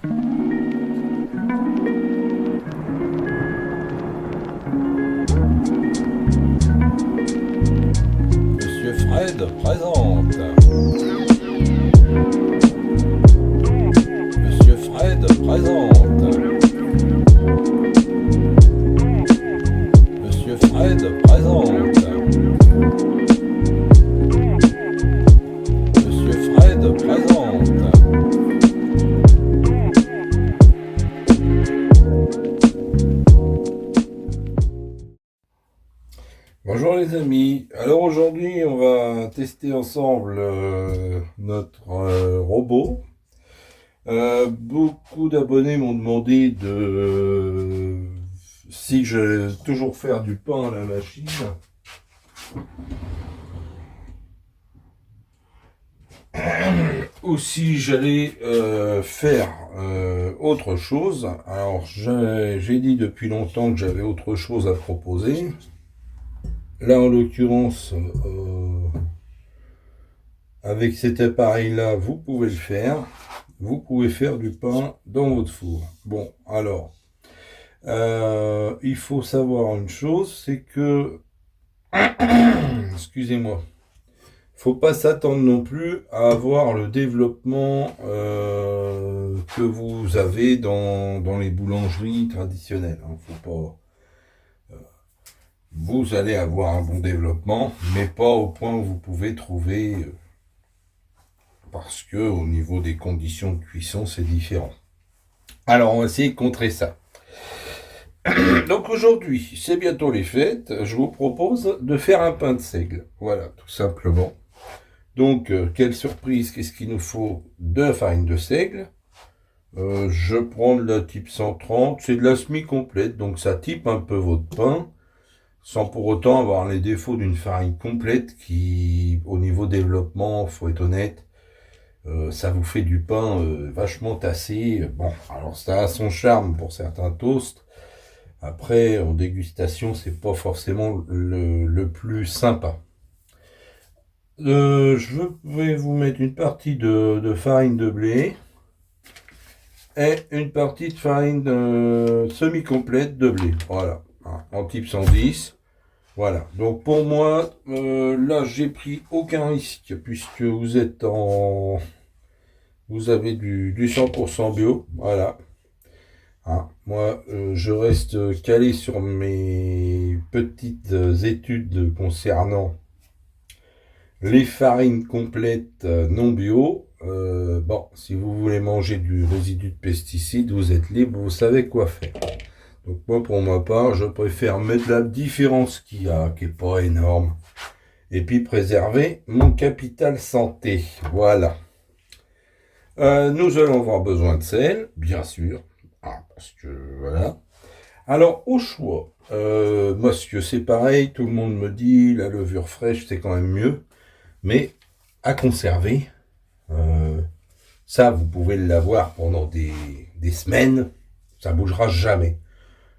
Monsieur Fred présente. Monsieur Fred présente. Monsieur Fred présente. Monsieur Fred présente. Bonjour les amis, alors aujourd'hui on va tester ensemble notre robot. Beaucoup d'abonnés m'ont demandé si je vais toujours faire du pain à la machine ou si j'allais faire autre chose. Alors j'ai dit depuis longtemps que j'avais autre chose à proposer. Là, en l'occurrence, avec cet appareil-là, vous pouvez le faire. Vous pouvez faire du pain dans votre four. Bon, alors, il faut savoir une chose, c'est que, excusez-moi, faut pas s'attendre non plus à avoir le développement que vous avez dans les boulangeries traditionnelles. Hein. Faut pas... Vous allez avoir un bon développement, mais pas au point où vous pouvez trouver, parce que au niveau des conditions de cuisson, c'est différent. Alors, on va essayer de contrer ça. Donc aujourd'hui, c'est bientôt les fêtes, je vous propose de faire un pain de seigle. Voilà, tout simplement. Donc, quelle surprise, qu'est-ce qu'il nous faut? De la farine de seigle. Je prends de la type 130, c'est de la semi-complète, donc ça type un peu votre pain, sans pour autant avoir les défauts d'une farine complète qui, au niveau développement, faut être honnête, ça vous fait du pain vachement tassé. Bon, alors ça a son charme pour certains toasts. Après, en dégustation, c'est pas forcément le plus sympa. Je vais vous mettre une partie de farine de blé et une partie de farine semi-complète de blé. Voilà, en type 110. Voilà, donc pour moi, là j'ai pris aucun risque puisque vous avez du 100% bio, voilà. Moi, je reste calé sur mes petites études concernant les farines complètes non bio. Bon, si vous voulez manger du résidu de pesticides, vous êtes libre, vous savez quoi faire. Donc moi, pour ma part, je préfère mettre la différence qu'il y a, qui n'est pas énorme, et puis préserver mon capital santé. Voilà. Nous allons avoir besoin de sel, bien sûr. Parce que, voilà. Alors, au choix, moi, c'est pareil, tout le monde me dit, la levure fraîche, c'est quand même mieux. Mais, à conserver, ça, vous pouvez l'avoir pendant des semaines, ça bougera jamais.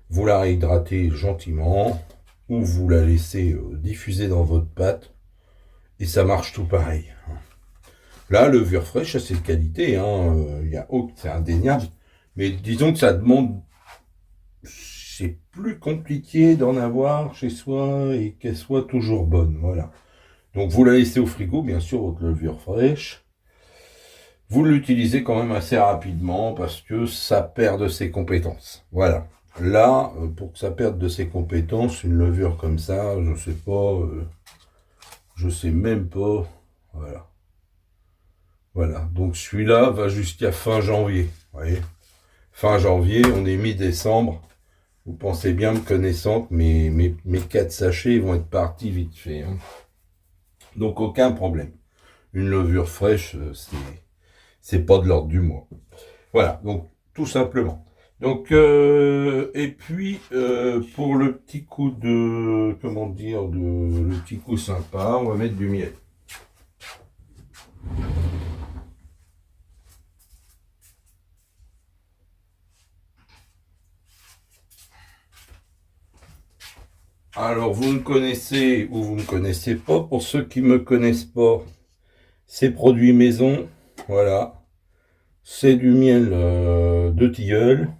Vous la réhydratez gentiment, ou vous la laissez diffuser dans votre pâte, et ça marche tout pareil. La levure fraîche, c'est de qualité, c'est indéniable, mais disons que ça demande, c'est plus compliqué d'en avoir chez soi et qu'elle soit toujours bonne, voilà. Donc vous la laissez au frigo, bien sûr, votre levure fraîche. Vous l'utilisez quand même assez rapidement parce que ça perd de ses compétences. Voilà. Là, pour que ça perde de ses compétences, une levure comme ça, je sais pas, je sais même pas. Voilà. Voilà. Donc celui-là va jusqu'à fin janvier. Vous voyez, fin janvier, on est mi-décembre. Vous pensez bien me connaissant que mes 4 sachets vont être partis vite fait. Hein. Donc aucun problème. Une levure fraîche, c'est pas de l'ordre du mois. Voilà, donc tout simplement. Donc et puis pour le petit coup le petit coup sympa, on va mettre du miel. Alors vous me connaissez ou vous me connaissez pas. Pour ceux qui me connaissent pas, c'est produit maison. Voilà, c'est du miel de tilleul,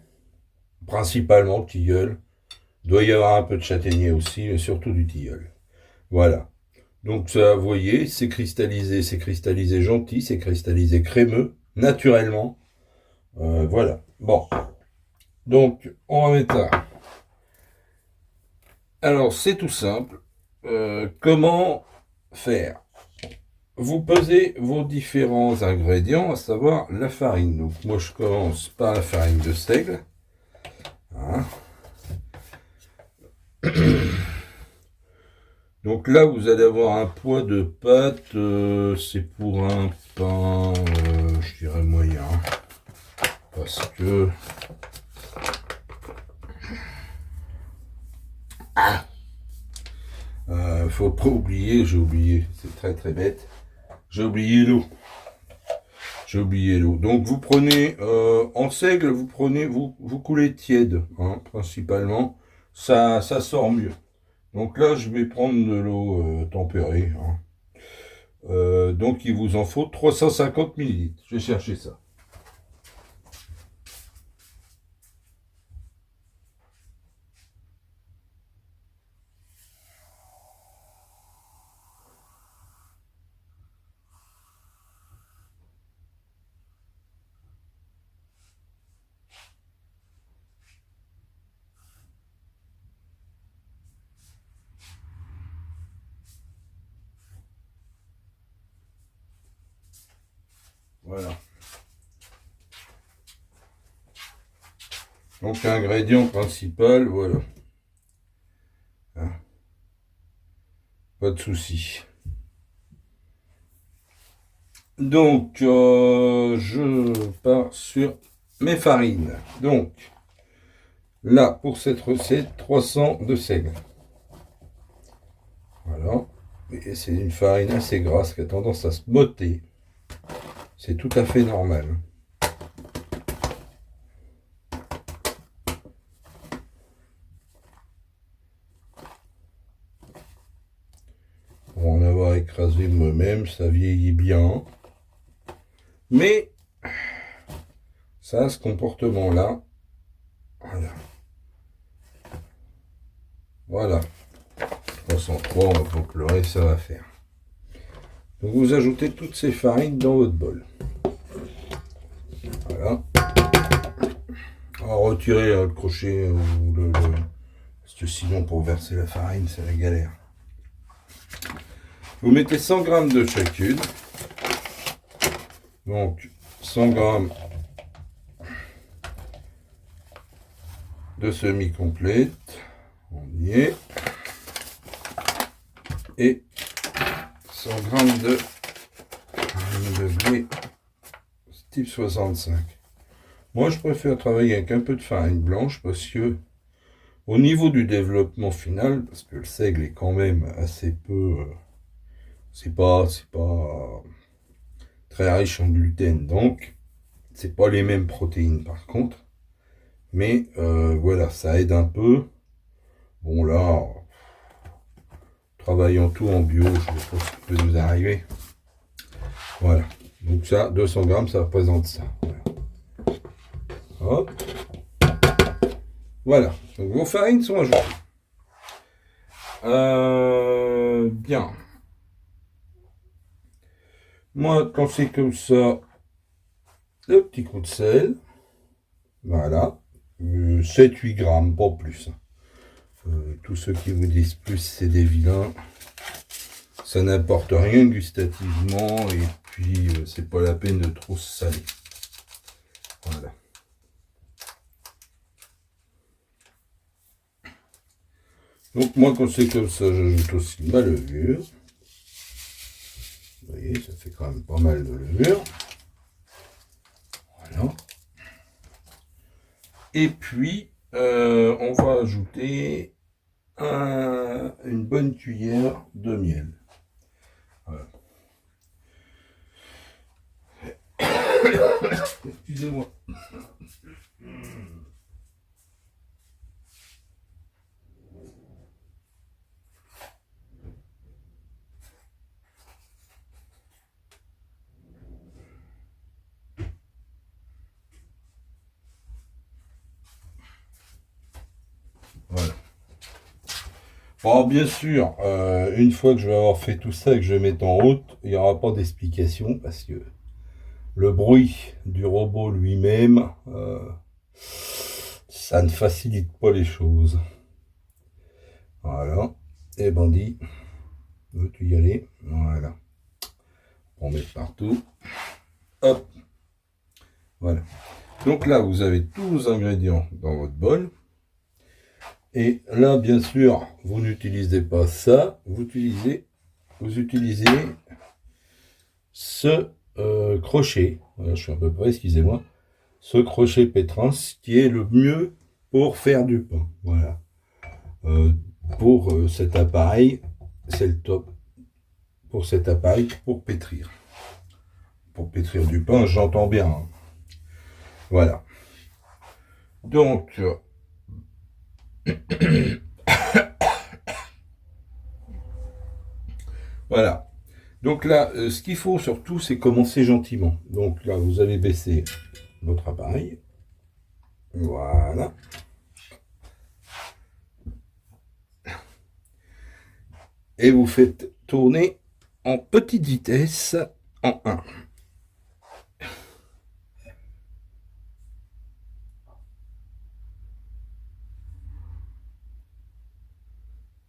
principalement tilleul. Il doit y avoir un peu de châtaignier aussi, mais surtout du tilleul. Voilà. Donc ça, vous voyez, c'est cristallisé gentil, c'est cristallisé crémeux, naturellement. Voilà. Bon. Donc, on va mettre ça. Alors, c'est tout simple. Comment faire? Vous pesez vos différents ingrédients, à savoir la farine. Donc, moi, je commence par la farine de seigle. Hein. Donc là, vous allez avoir un poids de pâte, c'est pour un pain, je dirais moyen. Parce que... faut pas oublier, j'ai oublié, c'est très très bête. J'ai oublié l'eau. J'ai oublié l'eau. Donc vous prenez, en seigle, vous coulez tiède, hein, principalement. Ça sort mieux. Donc là, je vais prendre de l'eau tempérée. Hein. Donc il vous en faut 350 millilitres. Je vais chercher ça. Voilà. Donc l'ingrédient principal, voilà. Hein. Pas de souci. Donc je pars sur mes farines. Donc là, pour cette recette, 300 de seigle. Voilà. Et c'est une farine assez grasse qui a tendance à se botter. C'est tout à fait normal. Pour en avoir écrasé moi-même, ça vieillit bien. Mais ça a ce comportement-là. Voilà. Voilà. 303, on va pas pleurer, ça va faire. Donc vous ajoutez toutes ces farines dans votre bol. Voilà. On va retirer le crochet ou parce que sinon pour verser la farine c'est la galère. Vous mettez 100 g de chacune. Donc 100 g de semi-complète. On y est. Et 100 g de blé type 65. Moi, je préfère travailler avec un peu de farine blanche parce que au niveau du développement final, parce que le seigle est quand même assez peu, c'est pas très riche en gluten, donc c'est pas les mêmes protéines par contre. Mais voilà, ça aide un peu. Bon là, travaillant tout en bio, je ne sais pas ce qui peut nous arriver. Voilà. Donc ça, 200 g, ça représente ça. Hop. Voilà. Donc vos farines sont ajoutées. Bien. Moi, quand c'est comme ça, le petit coup de sel. Voilà. 7-8 grammes, pas plus. Tous ceux qui vous disent plus, c'est des vilains. Ça n'apporte rien gustativement et puis c'est pas la peine de trop se saler. Voilà. Donc moi quand c'est comme ça, j'ajoute aussi ma levure. Vous voyez, ça fait quand même pas mal de levure. Voilà. Et puis on va ajouter une bonne cuillère de miel. Voilà. Excusez-moi. Bon, bien sûr, une fois que je vais avoir fait tout ça et que je vais mettre en route, il n'y aura pas d'explication parce que le bruit du robot lui-même, ça ne facilite pas les choses. Voilà. Et bandit, veux-tu y aller? Voilà. On met partout. Hop. Voilà. Donc là, vous avez tous vos ingrédients dans votre bol. Et là, bien sûr, vous n'utilisez pas ça. Vous utilisez ce crochet. Voilà, je suis à peu près, excusez-moi. Ce crochet pétrin, qui est le mieux pour faire du pain. Voilà. Pour cet appareil, c'est le top. Pour cet appareil, pour pétrir. Pour pétrir du pain, j'entends bien. Hein. Voilà. Donc, voilà. Donc là, ce qu'il faut surtout, c'est commencer gentiment. Donc là, vous allez baisser votre appareil. Voilà. Et vous faites tourner en petite vitesse en 1.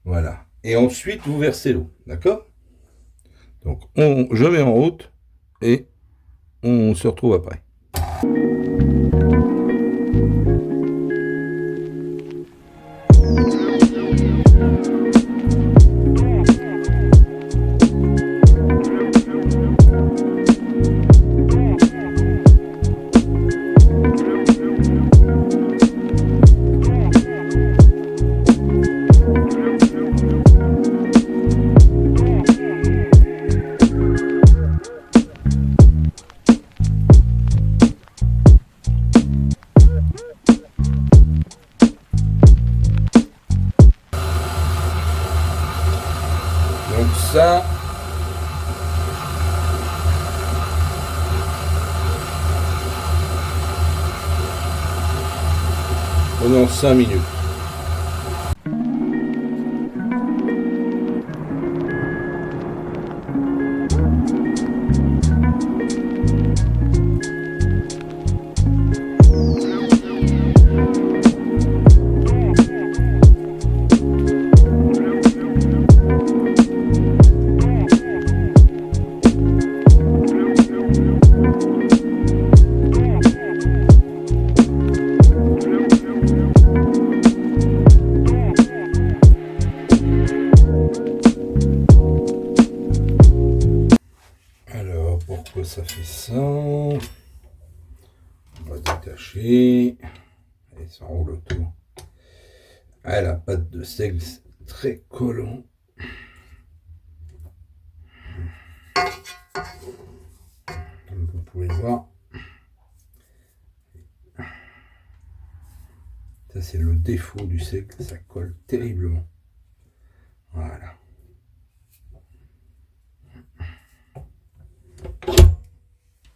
Voilà. Et ensuite, vous versez l'eau. D'accord? Donc, je mets en route et on se retrouve après. Donc ça, pendant 5 minutes. Alors, pourquoi ça fait ça? On va détacher. Et ça roule autour. Ah, la pâte de seigle, c'est très collant. Comme vous pouvez le voir. Ça, c'est le défaut du seigle. Ça colle terriblement. Voilà.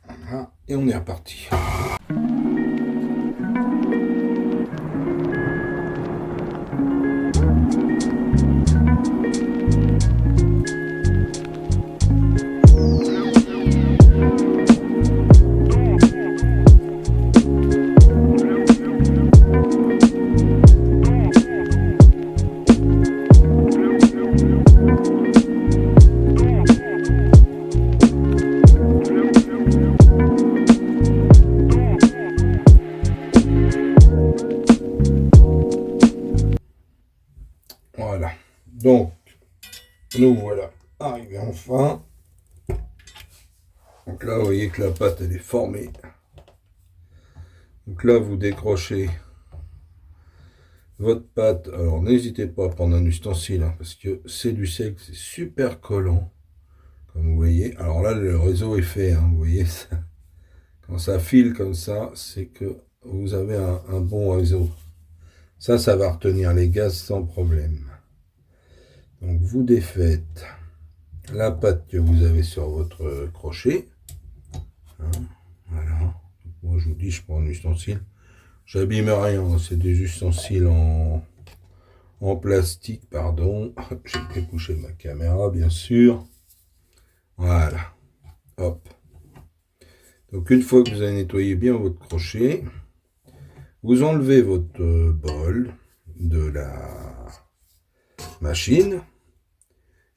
Voilà. Et on est reparti. Voilà. Donc, nous voilà arrivés enfin. Donc là, vous voyez que la pâte, elle est formée. Donc là, vous décrochez votre pâte. Alors, n'hésitez pas à prendre un ustensile, hein, parce que c'est du seigle, c'est super collant. Comme vous voyez. Alors là, le réseau est fait. Hein, vous voyez, ça. Quand ça file comme ça, c'est que vous avez un bon réseau. Ça va retenir les gaz sans problème. Donc, vous défaites la pâte que vous avez sur votre crochet. Hein, voilà. Moi, je vous dis, je prends un ustensile. J'abîme rien, c'est des ustensiles en plastique, pardon. J'ai fait coucher ma caméra, bien sûr. Voilà. Hop. Donc une fois que vous avez nettoyé bien votre crochet, vous enlevez votre bol de la machine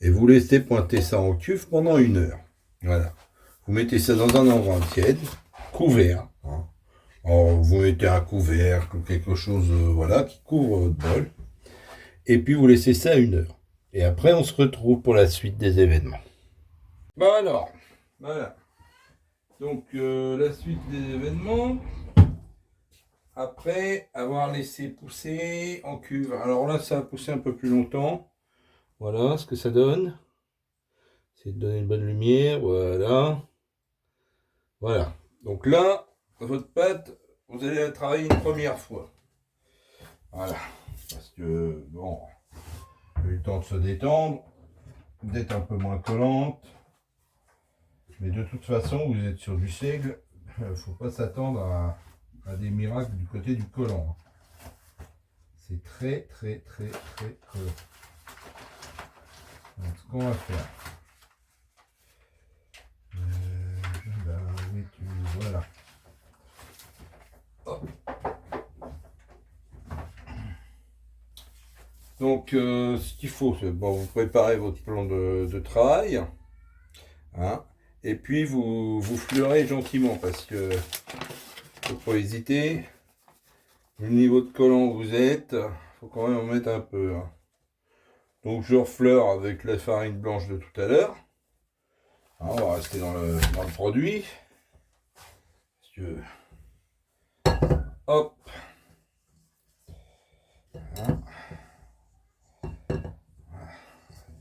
et vous laissez pointer ça en cuve pendant 1 heure. Voilà. Vous mettez ça dans un endroit tiède, couvert. Hein. Alors, vous mettez un couvercle ou quelque chose voilà, qui couvre votre bol. Et puis vous laissez ça 1 heure. Et après, on se retrouve pour la suite des événements. Bon alors, voilà. Donc la suite des événements, après avoir laissé pousser en cuve. Alors là, ça a poussé un peu plus longtemps. Voilà ce que ça donne. C'est de donner une bonne lumière. Voilà. Voilà. Donc là, votre pâte, vous allez la travailler une première fois. Voilà. Parce que, bon, il a eu le temps de se détendre, d'être un peu moins collante. Mais de toute façon, vous êtes sur du seigle. Il ne faut pas s'attendre à des miracles du côté du collant. C'est très, très, très, très collant. Donc, ce qu'on va faire. Voilà. Hop. Donc, ce qu'il faut, c'est bon, vous préparez votre plan de travail. Hein, et puis, vous fleurez gentiment parce que faut pas hésiter. Le niveau de collant où vous êtes, faut quand même en mettre un peu. Hein. Donc, je refleure avec la farine blanche de tout à l'heure. Hein, on va rester dans le produit. Parce que... Hop. Hein.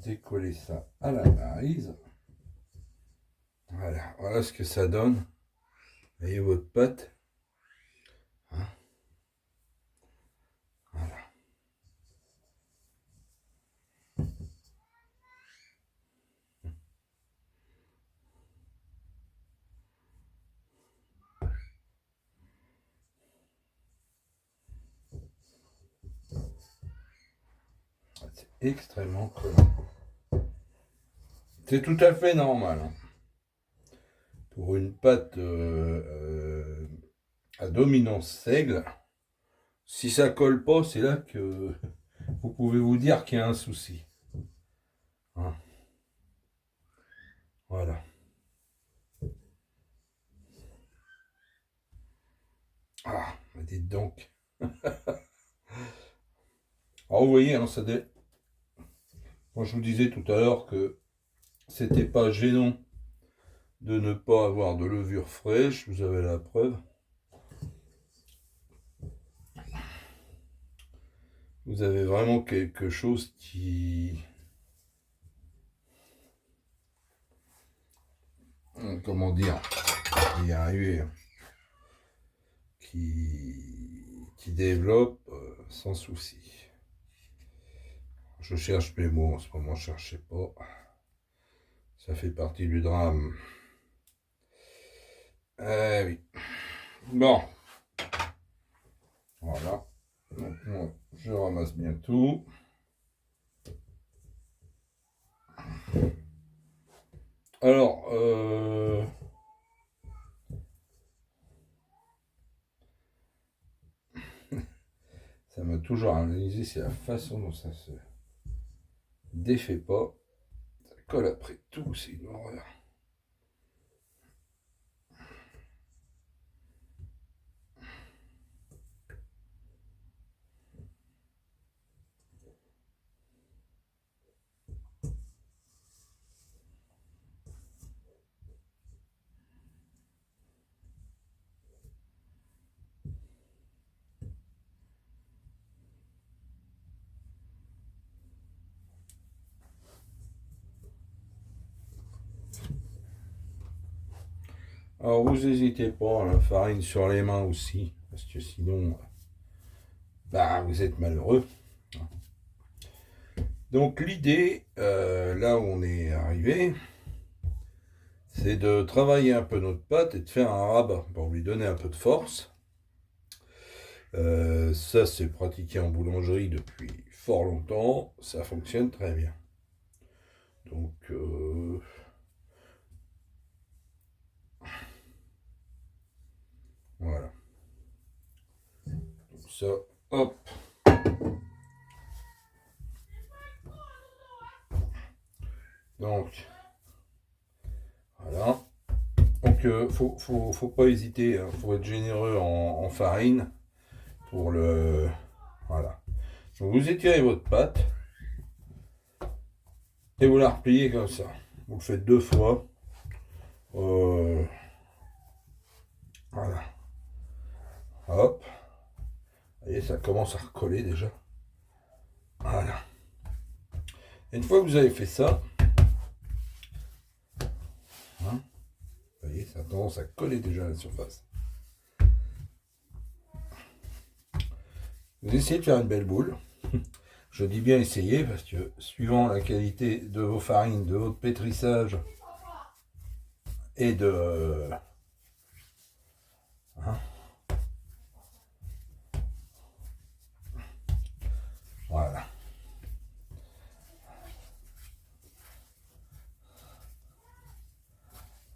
Décoller ça à la maryse. Voilà, voilà ce que ça donne. Vous voyez votre pâte. Hein. Voilà. C'est extrêmement collant. C'est tout à fait normal. Hein. Pour une pâte à dominance seigle, si ça colle pas, c'est là que vous pouvez vous dire qu'il y a un souci. Hein. Voilà. Ah, dites donc. Alors vous voyez, hein, moi je vous disais tout à l'heure que c'était pas gênant de ne pas avoir de levure fraîche, vous avez la preuve. Vous avez vraiment quelque chose qui... Comment dire, y arriver, qui développe sans souci. Je cherche mes mots en ce moment, je ne cherchais pas. Ça fait partie du drame. Eh oui. Bon. Voilà. Donc moi, je ramasse bien tout. Alors, ça m'a toujours analysé, c'est la façon dont ça se défait pas. Ça colle après tout, c'est une horreur. Alors vous n'hésitez pas, la farine sur les mains aussi, parce que sinon, bah, vous êtes malheureux. Donc l'idée, là où on est arrivé, c'est de travailler un peu notre pâte et de faire un rabat pour lui donner un peu de force. Ça, c'est pratiqué en boulangerie depuis fort longtemps. Ça fonctionne très bien. Donc, voilà. Donc ça, hop. Donc, voilà. Donc, faut pas hésiter. Hein. Faut être généreux en farine pour le... Voilà. Donc, vous étirez votre pâte et vous la repliez comme ça. Vous le faites 2 fois. Voilà. Hop. Vous voyez, ça commence à recoller déjà. Voilà. Et une fois que vous avez fait ça, hein, vous voyez, ça a tendance à coller déjà à la surface. Vous essayez de faire une belle boule. Je dis bien essayer parce que suivant la qualité de vos farines, de votre pétrissage et de... Hein, voilà.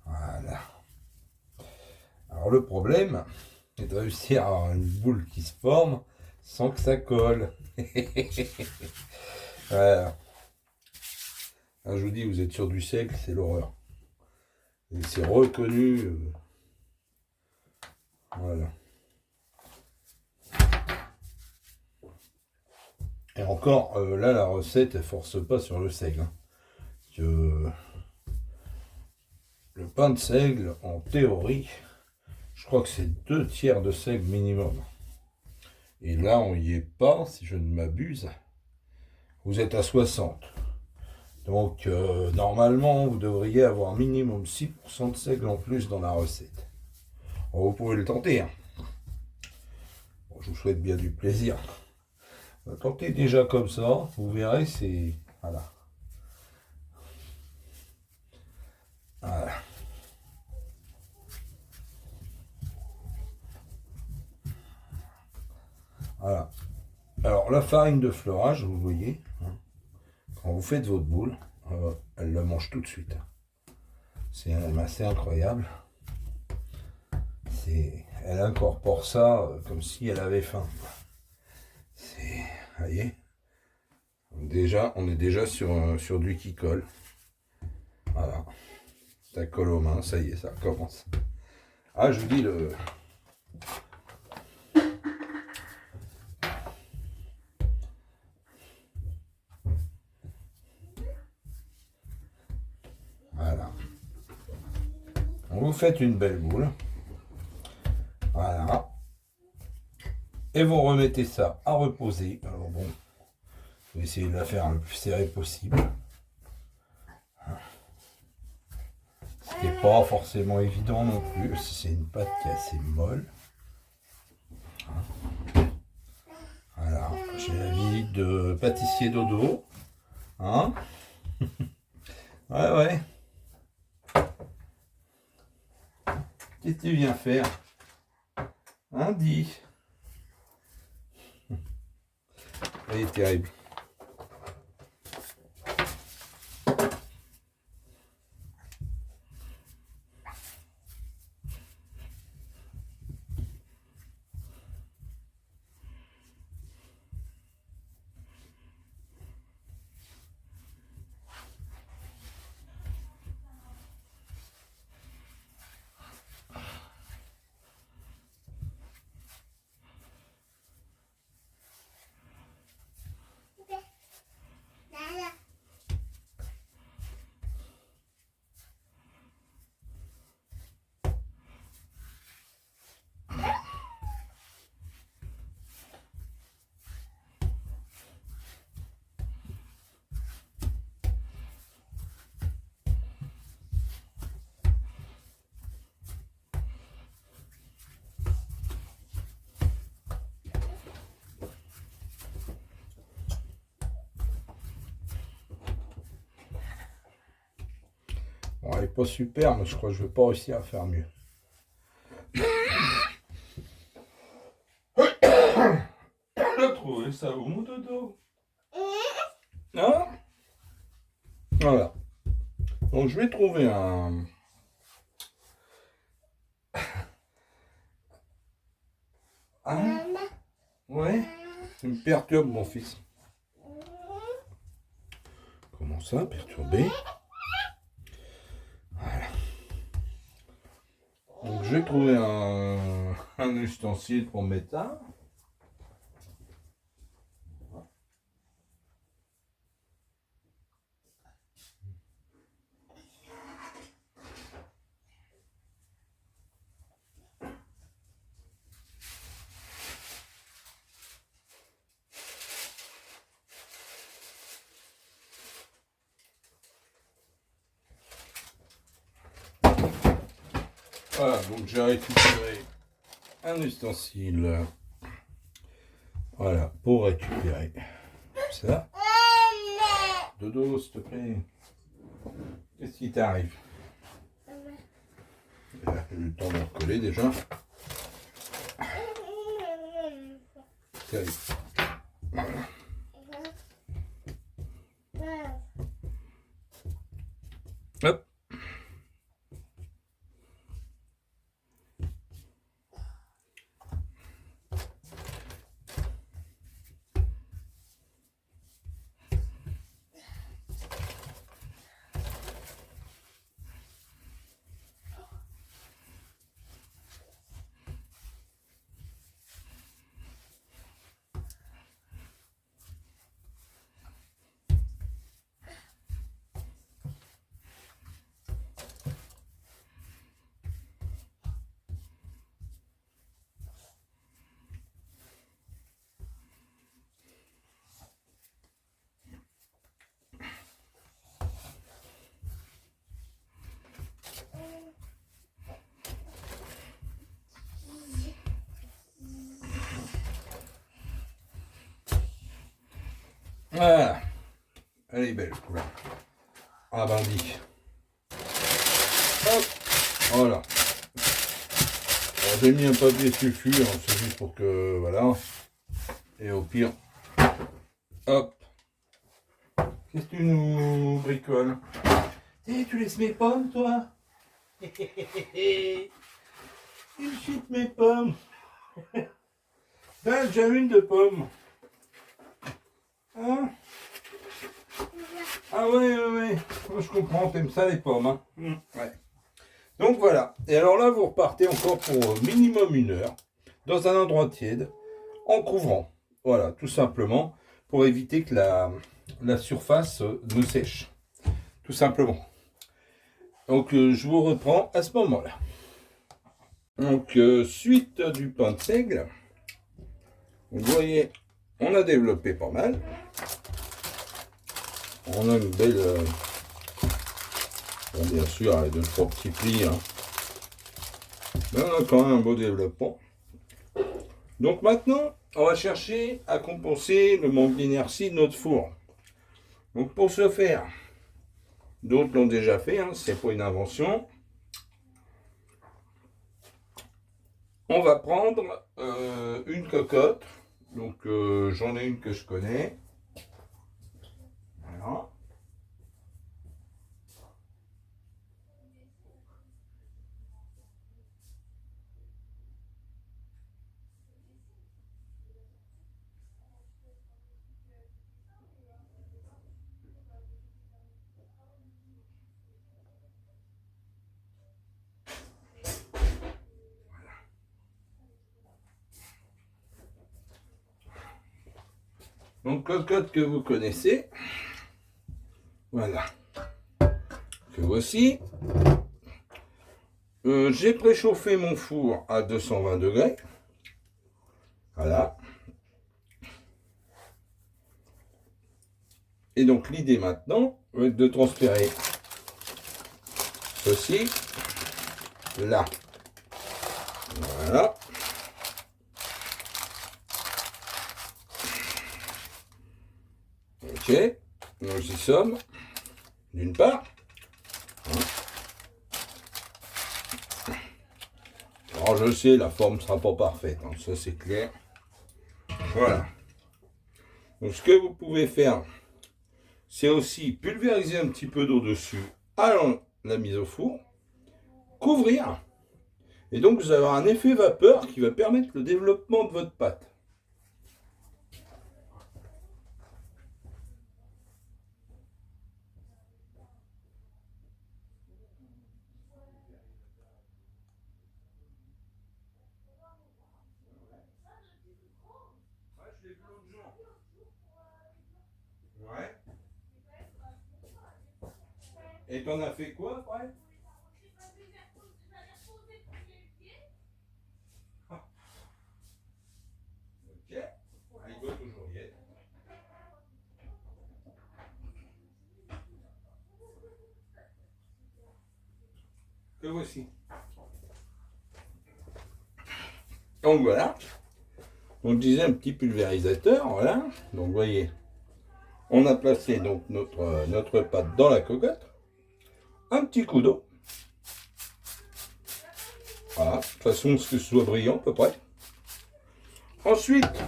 Voilà. Alors le problème est de réussir à avoir une boule qui se forme sans que ça colle. Voilà. Là, je vous dis, vous êtes sur du seigle, c'est l'horreur. Et c'est reconnu. Voilà. Et encore, là, la recette, elle force pas sur le seigle. Hein. Que le pain de seigle, en théorie, je crois que c'est 2 tiers de seigle minimum. Et là, on n'y est pas, si je ne m'abuse. Vous êtes à 60. Donc, normalement, vous devriez avoir minimum 6% de seigle en plus dans la recette. Bon, vous pouvez le tenter. Hein. Bon, je vous souhaite bien du plaisir. Tentez déjà comme ça, vous verrez, c'est... Voilà. Voilà. Voilà. Alors, la farine de fleurage, vous voyez, hein, quand vous faites votre boule, elle le mange tout de suite. C'est assez incroyable. Elle incorpore ça comme si elle avait faim. Vous voyez, on est déjà sur du qui colle. Voilà. Ça colle aux mains, ça y est, ça commence. Ah, je vous dis, voilà. Vous faites une belle boule. Voilà. Et vous remettez ça à reposer. Alors bon, vous essayez de la faire le plus serré possible. Ce n'est pas forcément évident non plus, si c'est une pâte qui est assez molle. Voilà, j'ai la visite de pâtissier dodo. Hein? Ouais, ouais. Qu'est-ce que tu viens faire? Hein, dis. Elle est terrible. Bon, elle n'est pas super, mais je crois que je ne vais pas réussir à faire mieux. On a trouvé ça où, mon dodo? Hein? Voilà. Donc je vais trouver un... Hein? Ouais? Tu me perturbes, mon fils. Comment ça, perturbé? Voilà. Donc je vais trouver un ustensile pour mettre ça. Voilà, donc j'ai récupéré un ustensile. Voilà, pour récupérer ça. Dodo, s'il te plaît. Qu'est-ce qui t'arrive? Il a eu le temps de recoller déjà. Voilà. Hop. Voilà. Elle est belle, couleur. Ah ben dit. Hop. Voilà. J'ai mis un papier sulfure, c'est juste pour que... Voilà. Et au pire... Hop. Qu'est-ce que tu nous bricoles? Tu laisses mes pommes, toi? Tu chites mes pommes. Ben, j'ai une de pommes. Hein? Ah ouais. Moi, je comprends, t'aimes ça les pommes, hein? Ouais. Donc voilà. Et alors là, vous repartez encore pour minimum 1 heure dans un endroit tiède en couvrant. Voilà, tout simplement pour éviter que la surface ne sèche. Tout simplement. Donc je vous reprends à ce moment-là. Donc suite du pain de seigle, vous voyez, on a développé pas mal. On a une belle... bon, bien sûr, avec 2-3 petits plis. Hein. Mais on a quand même un beau développement. Donc maintenant, on va chercher à compenser le manque d'inertie de notre four. Donc pour ce faire, d'autres l'ont déjà fait, hein, c'est pas une invention. On va prendre une cocotte. Donc j'en ai une que je connais. Voilà. Donc cocotte que vous connaissez. Voilà. Que voici. J'ai préchauffé mon four à 220 degrés. Voilà. Et donc l'idée maintenant va être de transférer ceci là. Voilà. Ok. Nous y sommes. D'une part. Alors je sais, la forme ne sera pas parfaite, hein, ça c'est clair. Voilà. Donc ce que vous pouvez faire, c'est aussi pulvériser un petit peu d'eau dessus avant la mise au four, couvrir, et donc vous avez un effet vapeur qui va permettre le développement de votre pâte. Ouais. Et t'en as fait quoi après? Ok. Il doit toujours y être. Que voici. Donc voilà. On disait un petit pulvérisateur, voilà. Donc vous voyez, on a placé donc notre pâte dans la cocotte. Un petit coup d'eau. Voilà, de toute façon, ce que ce soit brillant à peu près. Ensuite,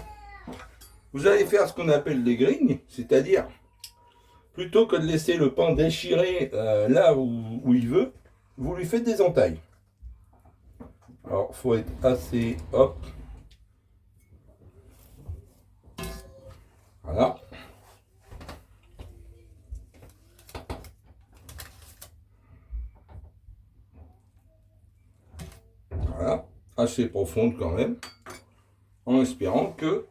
vous allez faire ce qu'on appelle des grignes, c'est-à-dire, plutôt que de laisser le pain déchirer là où il veut, vous lui faites des entailles. Alors, il faut être assez, hop. Voilà. Voilà, assez profonde quand même, en espérant que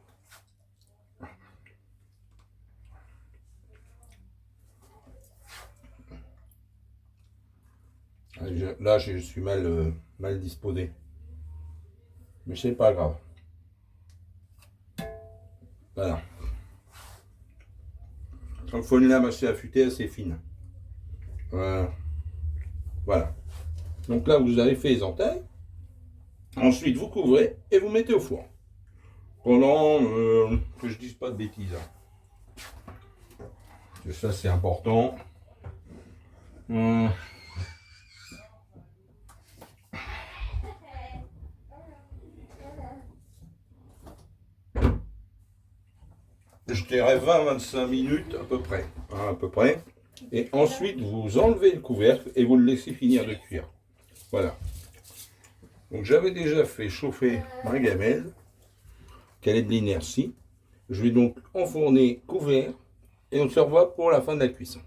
là je suis mal disposé, mais c'est pas grave. Voilà, il faut une lame assez affûtée, assez fine. Voilà, donc là vous avez fait les entailles. Ensuite vous couvrez et vous mettez au four pendant que je dise pas de bêtises, et ça c'est important. Je dirais 20-25 minutes à peu près. Et ensuite, vous enlevez le couvercle et vous le laissez finir de cuire. Voilà. Donc j'avais déjà fait chauffer ma gamelle, qu'elle ait de l'inertie. Je vais donc enfourner couvert et on se revoit pour la fin de la cuisson.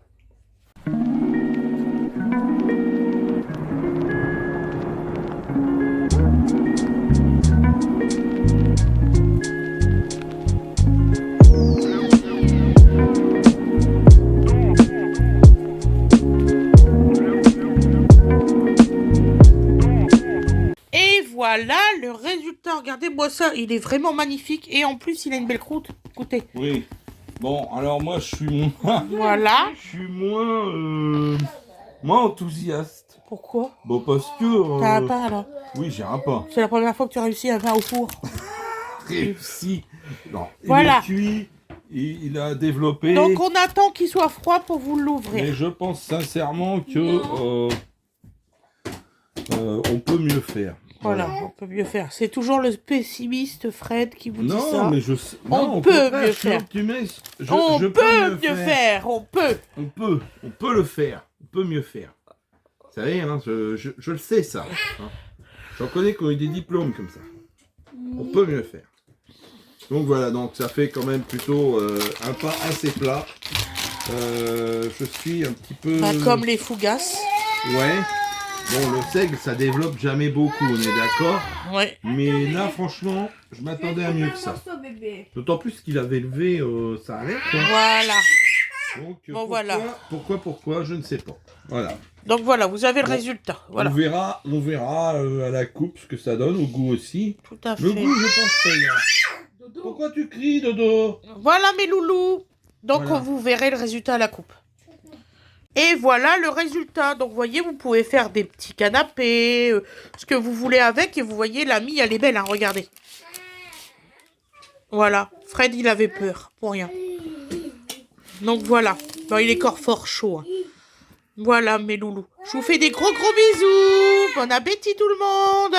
Voilà le résultat. Regardez-moi ça, il est vraiment magnifique. Et en plus, il a une belle croûte. Écoutez. Oui. Bon, alors moi, je suis moins... Voilà. Je suis moins enthousiaste. Pourquoi? Bon, parce que... T'as un pain, là? Oui, j'ai un pain. C'est la première fois que tu réussis un pain au four. Réussi. Non, Voilà. Il est cuit, il a développé... Donc, on attend qu'il soit froid pour vous l'ouvrir. Mais je pense sincèrement que... on peut mieux faire. Voilà, on peut mieux faire. C'est toujours le pessimiste Fred qui vous dit ça. Non, mais on peut mieux faire. On peut mieux faire. On peut le faire. On peut mieux faire. Vous savez, hein, je le sais ça. Hein. J'en connais qui ont eu des diplômes comme ça. On peut mieux faire. Donc voilà, donc ça fait quand même plutôt un pain assez plat. Je suis un petit peu... comme les fougasses. Ouais. Bon, le seigle, ça développe jamais beaucoup, on est d'accord. Ouais. Mais là, franchement, je m'attendais à mieux que ça. D'autant plus qu'il avait levé sa alerte. Voilà. Donc, bon, voilà. Pourquoi, je ne sais pas. Voilà. Donc voilà, vous avez le résultat. Voilà. On verra à la coupe ce que ça donne, au goût aussi. Tout à fait. Le goût, je pense que ça ira. Pourquoi tu cries, Dodo? Voilà mes loulous. Donc voilà. Vous verrez le résultat à la coupe. Et voilà le résultat. Donc, vous voyez, vous pouvez faire des petits canapés, ce que vous voulez avec. Et vous voyez, la mie, elle est belle, hein, regardez. Voilà. Fred, il avait peur, pour rien. Donc, voilà. Bon, il est encore fort chaud. Hein. Voilà, mes loulous. Je vous fais des gros bisous. Bon appétit, tout le monde.